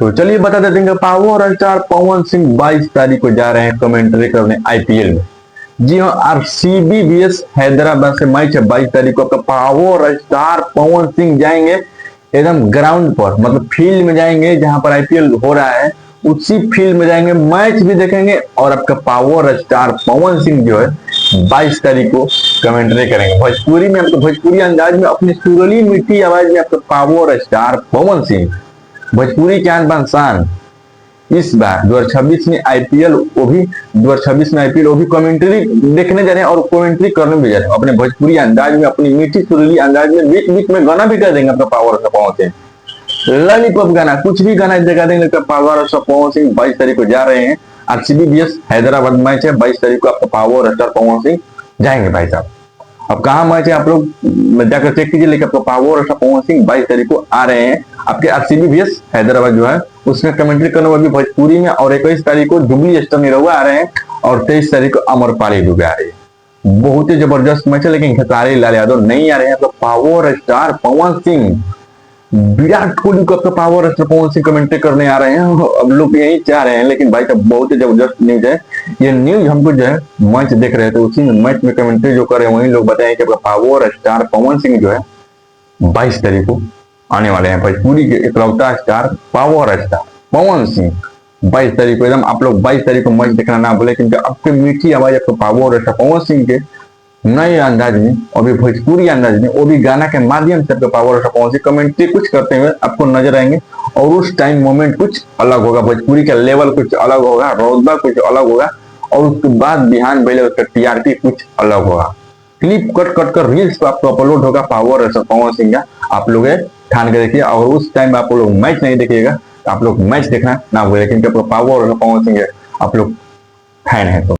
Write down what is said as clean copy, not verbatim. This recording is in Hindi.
तो चलिए बता देते हैं पावर स्टार पवन सिंह 22 तारीख को जा रहे हैं कमेंट्री करने आईपीएल में। जी हाँ, आरसीबी वीएस हैदराबाद से मैच है 22 तारीख को। आपका पावर स्टार पवन सिंह जाएंगे एकदम ग्राउंड पर, मतलब फील्ड में जाएंगे जहां पर आईपीएल हो रहा है, उसी फील्ड में जाएंगे, मैच भी देखेंगे और आपका पावर स्टार पवन सिंह जो है 22 तारीख को कमेंट्री करेंगे भोजपुरी में। आपको भोजपुरी अंदाज में अपनी सुरीली मीठी आवाज में आपका पावर स्टार पवन सिंह भोजपुरी चांद बादशाह इस बार 2026 में आईपीएल, वो भी 2026 में आईपीएल वो भी कमेंट्री देखने जा रहे हैं और कमेंट्री करने भी जा रहे हैं अपने भोजपुरी अंदाज में, अपनी मीठी सुरीली अंदाज में। बीच बीच में गाना भी कर देंगे अपना power star Pawan Singh, lollipop गाना, कुछ भी गाना जगा देंगे। पावर स्टार पवन सिंह 22 तारीख को जा रहे हैं। आरसीबी वीएस हैदराबाद मैच है 22 तारीख को। आपका पावर स्टार पवन सिंह जाएंगे भाई साहब। अब कहाँ मैच है आप लोग जाकर चेक कीजिए, लेकिन आपका पावर स्टार पवन सिंह 22 तारीख को आ रहे हैं आपके आरसीबी वीएस हैदराबाद जो है उसमें कमेंट्री करने वाली भोजपुरी में। और 21 तारीख को जुबली स्टार निरहुआ आ रहे हैं और 23 तारीख को अमरपाली दुबे आ रही है। बहुत ही जबरदस्त मैच है, लेकिन खेसारी लाल यादव नहीं आ रहे हैं। तो पावर स्टार पवन सिंह, विराट कोहली को आपका power star Pawan Singh commentary करने आ रहे हैं। अब लोग यही चाह रहे हैं, लेकिन भाई साहब बहुत ही जबरदस्त न्यूज है ये। न्यूज हमको जो है मैच देख रहे थे, उसी में मैच में कमेंट्री जो करे वही लोग बताए कि आपका पावर स्टार पवन सिंह जो है 22 तारीख को आने वाले हैं। भोजपुरी के इकलौता star power star Pawan Singh 22 तारीख को एकदम आप लोग 22 तारीख को मैच देखना ना भूले, क्योंकि आपकी मीठी आवाज आपको पावर स्टार पवन सिंह के नए अंदाज में और भी भोजपुरी अंदाज में, वो भी गाना के माध्यम से आपके power star Pawan Singh commentary कुछ करते हुए आपको नजर आएंगे। और उस टाइम मोमेंट कुछ अलग होगा, भोजपुरी का लेवल कुछ अलग होगा, रौदा कुछ अलग होगा, और उसके बाद बिहान पहले उसका टीआरपी कुछ अलग होगा। क्लिप कट कट कर रील्स पर आपको अपलोड होगा पावर स्टार पवन सिंह का, आप लोग ठान के देखिए। और उस टाइम आप लोग मैच नहीं देखिएगा, आप लोग मैच देखना ना भूलें, क्योंकि पावर स्टार पवन सिंह आप लोग फैन है तो।